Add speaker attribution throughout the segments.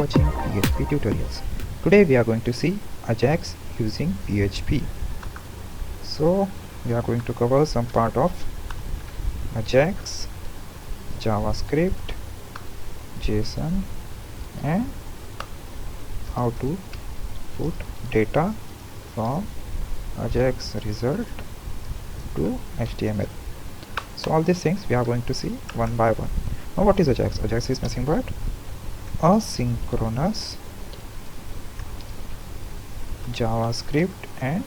Speaker 1: watching PHP tutorials. Today we are going to see AJAX using PHP. So we are going to cover some part of AJAX, JavaScript, JSON, and how to put data from AJAX result to HTML. So all these things we are going to see one by one. Now what is AJAX? AJAX is nothing but asynchronous JavaScript and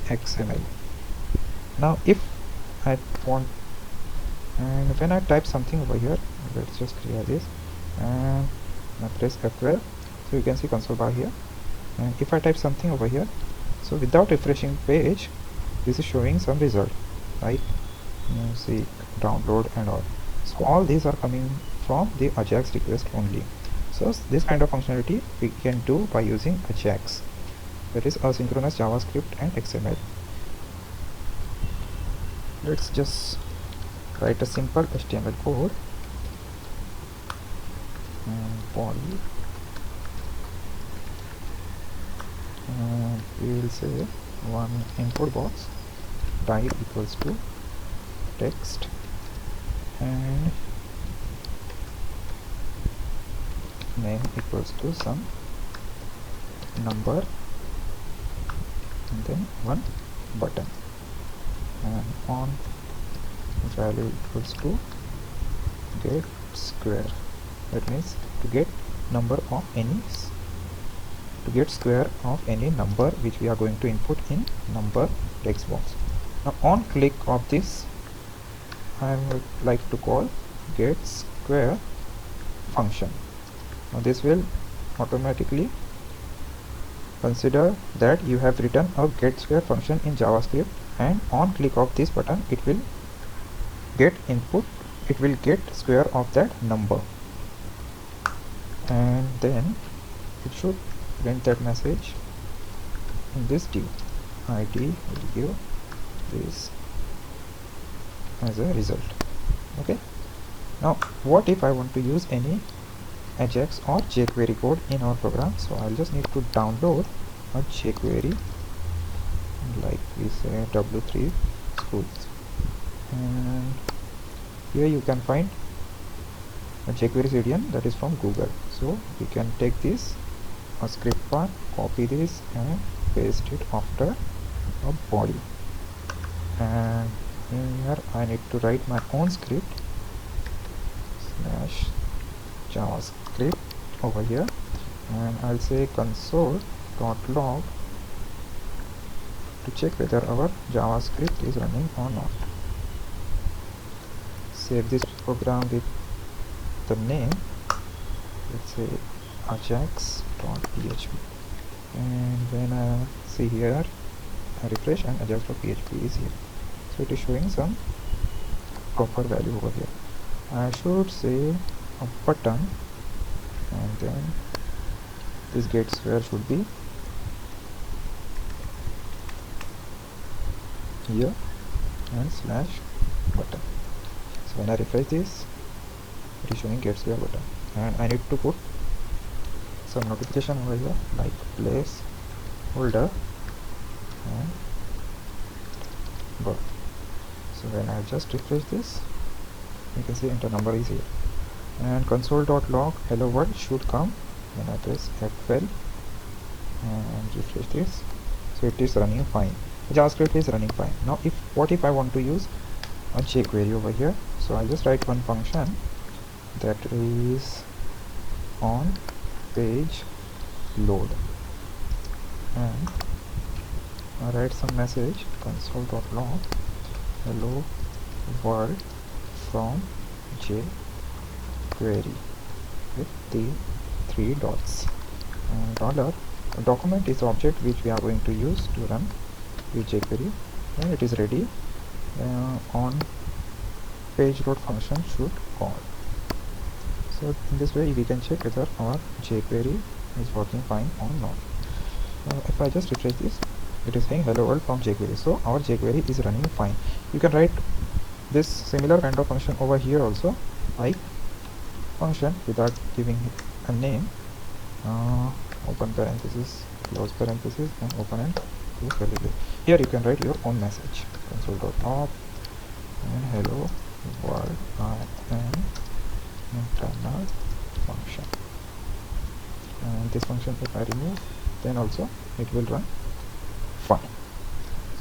Speaker 1: XML. Now if I want, and when I type something over here, let's just clear this and I press F12, so you can see console bar here, and if I type something over here, so without refreshing page, this is showing some result like music, download and all. So all these are coming from the AJAX request only. So this kind of functionality we can do by using AJAX, that is asynchronous JavaScript and XML. Let's just write a simple HTML code and body, and we will say one input box style equals to text and name equals to some number and then one button, and on value equals to get square, that means to get number of any square of any number which we are going to input in number text box. Now on click of this, I would like to call get square function. Now this will automatically consider that you have written a get square function in JavaScript, and on click of this button it will get input, it will get square of that number, and then it should print that message in this div. ID will give this as a result. Okay, now what if I want to use any AJAX or jQuery code in our program? So I'll just need to download a jQuery, like we say W3 schools, and here you can find a jQuery CDN that is from Google. So we can take this a script part, copy this and paste it after a body, and here I need to write my own script slash JavaScript over here, and I'll say console.log to check whether our JavaScript is running or not. Save this program with the name, let's say ajax.php, and when I see here I refresh and ajax.php is here, so it is showing some proper value over here. I should say a button, and then this get square should be here and slash button. So when I refresh this, it is showing get square button, and I need to put some notification over here like place holder and birth. So when I just refresh this, you can see enter number is here, and console.log hello world should come when I press F12 and refresh this. So it is running fine, JavaScript is running fine. Now what if I want to use a jQuery over here? So I'll just write one function that is on page load, and I write some message console.log hello world from jQuery with the 3 dots, and dollar document is the object which we are going to use to run the jQuery. When it is ready, on page load function should call. So in this way we can check whether our jQuery is working fine or not. If I just refresh this, it is saying hello world from jQuery, so our jQuery is running fine. You can write this similar kind of function over here also, like function without giving a name, open parenthesis, close parenthesis, and open and close curly. Here you can write your own message. Console.log and hello world, I am internal function. And this function, if I remove, then also it will run fine.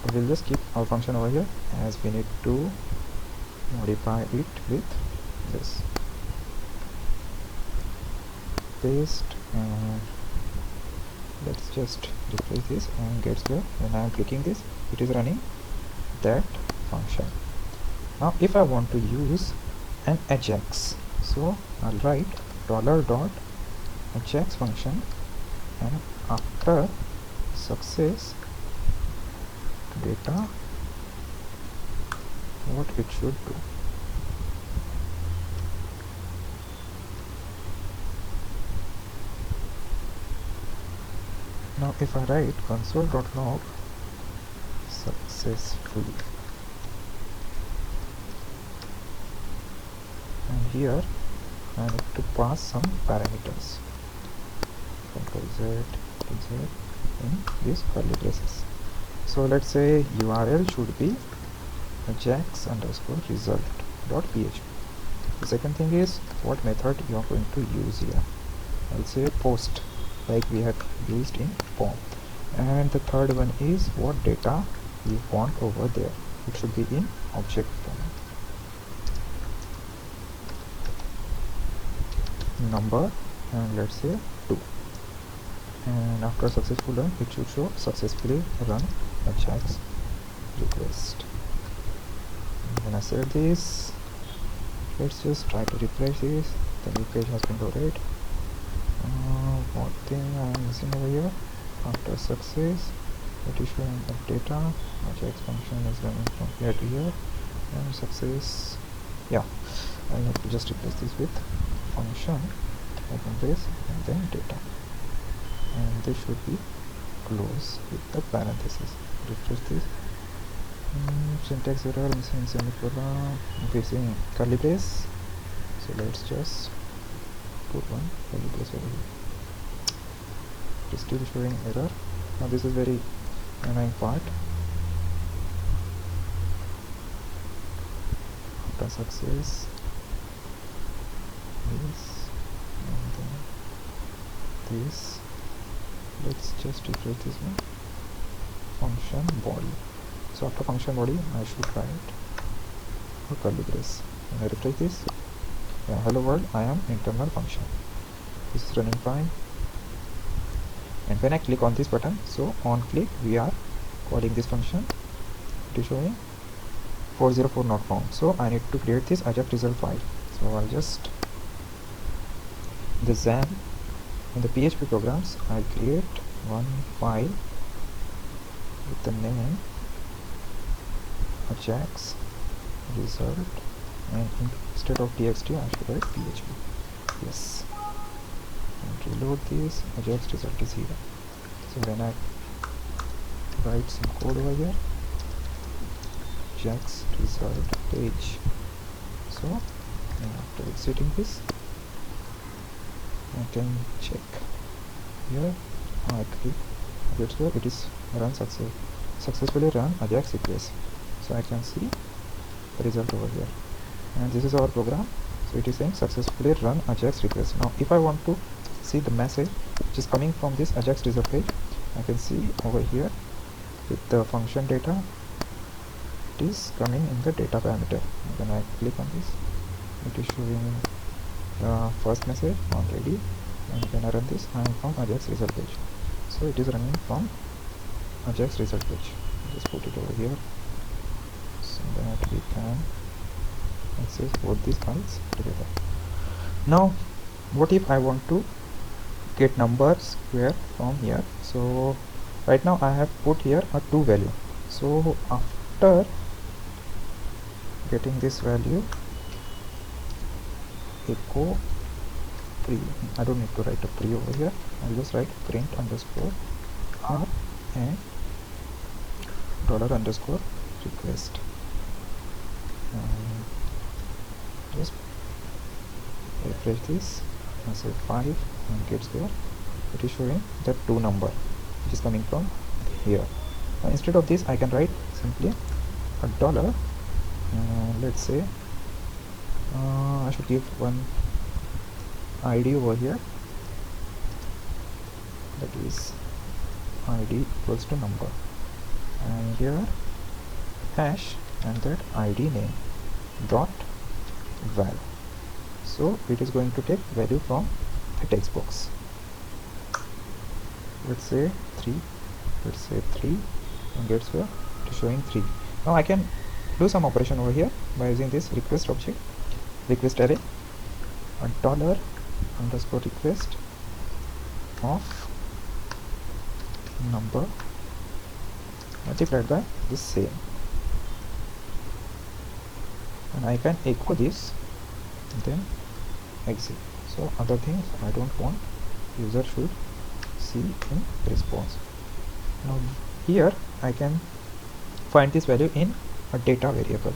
Speaker 1: So we'll just keep our function over here, as we need to modify it with this paste, and let's just replace this and get here. When I am clicking this, it is running that function. Now if I want to use an AJAX, so I'll write $.AJAX function, and after success data, what it should do. Now if I write console.log successfully, and here I need to pass some parameters, Ctrl Z to Z in these curly braces. So let's say URL should be AJAX underscore result dot php. The second thing is what method you are going to use here. I'll say post, like we had used in form. And the third one is what data you want over there. It should be in object form. Number, and let's say 2. And after successful run, it should show successfully run AJAX request. When I save this, let's just try to refresh this. The new page has been loaded. What thing I am missing over here? After success, it is showing the data. AJAX function is running from here to here, and success. Yeah, I need to just replace this with function, open this, and then data. And this should be close with the parenthesis. Refresh this. Syntax error, missing semicolon, facing curly brace. So let's just put one curly brace over here. It is still showing error. Now this is very annoying part. After success, this, and then this. Let's just refresh this one. Function body. So after function body, I should write a curly brace. When I refresh this, yeah, hello world, I am internal function. This is running fine. And when I click on this button, so on click we are calling this function. It is showing 404 not found. So I need to create this AJAX result file. So I'll just the XAMPP in the PHP programs, I'll create one file with the name AJAX result, and instead of txt I should write php. Yes, and reload this. AJAX result is here. So when I write some code over here, AJAX result page. So after exiting this, I can check here. I click it is run successfully run AJAX request. So I can see the result over here, and this is our program. So it is saying successfully run AJAX request. Now if I want to see the message which is coming from this AJAX result page, I can see over here with the function data, it is coming in the data parameter. When I click on this, it is showing the first message already, and when I run this, I am from AJAX result page. So it is running from AJAX result page. Just put it over here so that we can access both these files together. Now what if I want to get numbers square from here? So right now I have put here a 2 value. So after getting this value, echo pre. I don't need to write a pre over here. I'll just write print underscore and dollar underscore request. Just refresh this. I say 5. and get square, it is showing the 2 number which is coming from here. Now instead of this I can write simply a dollar, let's say I should give one ID over here, that is ID equals to number, and here hash and that ID name dot val. So it is going to take value from the text box. Let's say 3, and gets where it is showing 3. Now I can do some operation over here by using this request object, request array, a dollar underscore request of number multiplied by this same, and I can echo this and then exit. So other things I don't want user should see in response. Now here I can find this value in a data variable,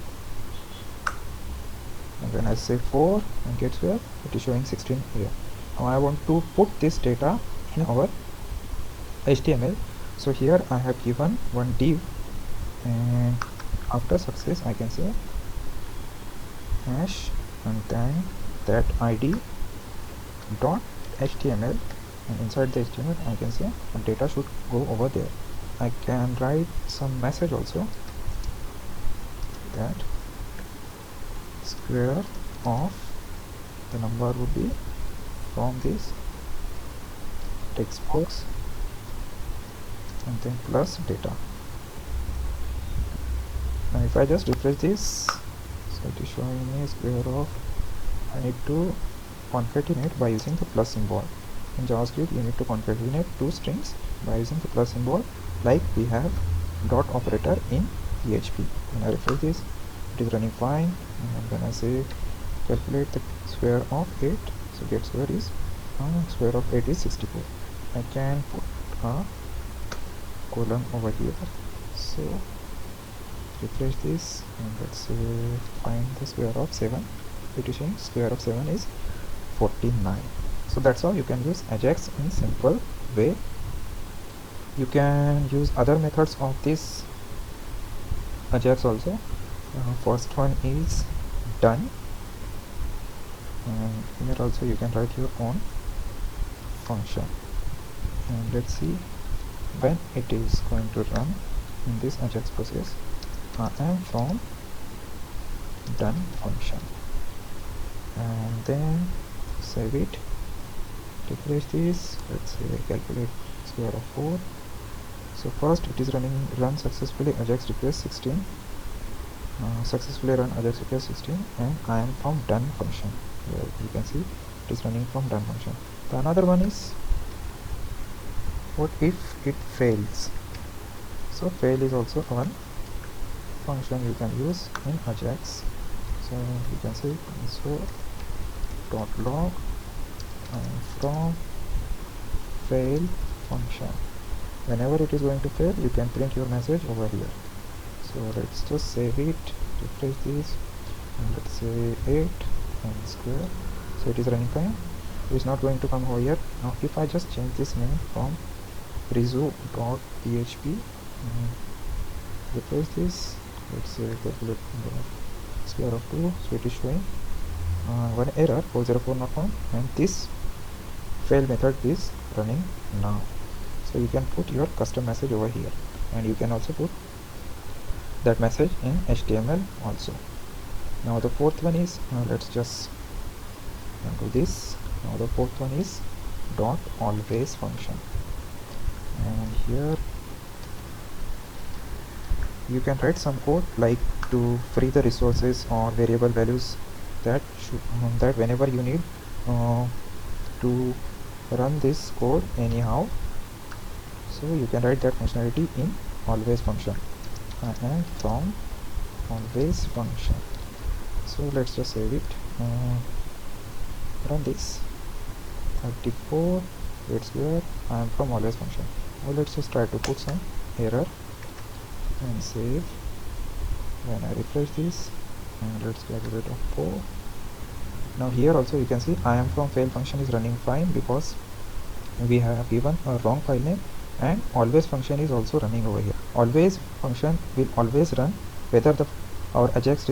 Speaker 1: and when I say 4 and gets where it is showing 16 here. Now I want to put this data in our HTML, so here I have given one div, and after success I can say hash and then that ID dot HTML, and inside the HTML I can say data should go over there. I can write some message also, that square of the number would be from this text box and then plus data. Now if I just refresh this, so it is showing me square of, I need to concatenate by using the plus symbol. In JavaScript you need to concatenate two strings by using the plus symbol, like we have dot operator in PHP. When I refresh this, it is running fine, and when I say calculate the square of 8, so get square is square of 8 is 64. I can put a colon over here, so refresh this and let's say find the square of 7. It is saying square of 7 is 49. So that's how you can use AJAX in simple way. You can use other methods of this AJAX also. First one is done, and here also you can write your own function, and let's see when it is going to run in this AJAX process. I am from done function, and then save it, refresh this, let's say calculate square of 4. So first it is run successfully AJAX request 16, successfully run AJAX request 16, and I am from done function. Here you can see it is running from done function. The another one is what if it fails. So fail is also one function you can use in AJAX. So you can say console.log from fail function. Whenever it is going to fail, you can print your message over here. So let's just save it, refresh this, and let's say 8 and square. So it is running fine. It is not going to come over here. Now if I just change this name from reso.php, replace this, let's say calculate square of 2, so it is showing one error 404 not found, and this fail method is running now. So you can put your custom message over here, and you can also put that message in HTML also. Now the fourth one is, let's just do this. Now the fourth one is dot always function, and here you can write some code like to free the resources or variable values that should that whenever you need to run this code anyhow, so you can write that functionality in always function, and from always function. So let's just save it, run this 34, it's where I am from always function. Now let's just try to put some error and save. When I refresh this, and let's calculate of 4, Now here also you can see I am from fail function is running fine because we have given a wrong file name, and always function is also running over here. Always function will always run whether our AJAX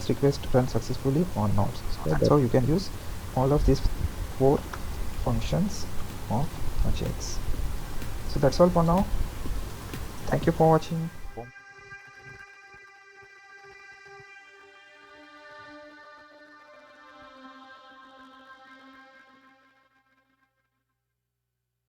Speaker 1: request runs successfully or not. So that's how you can use all of these 4 functions of AJAX. So that's all for now. Thank you for watching.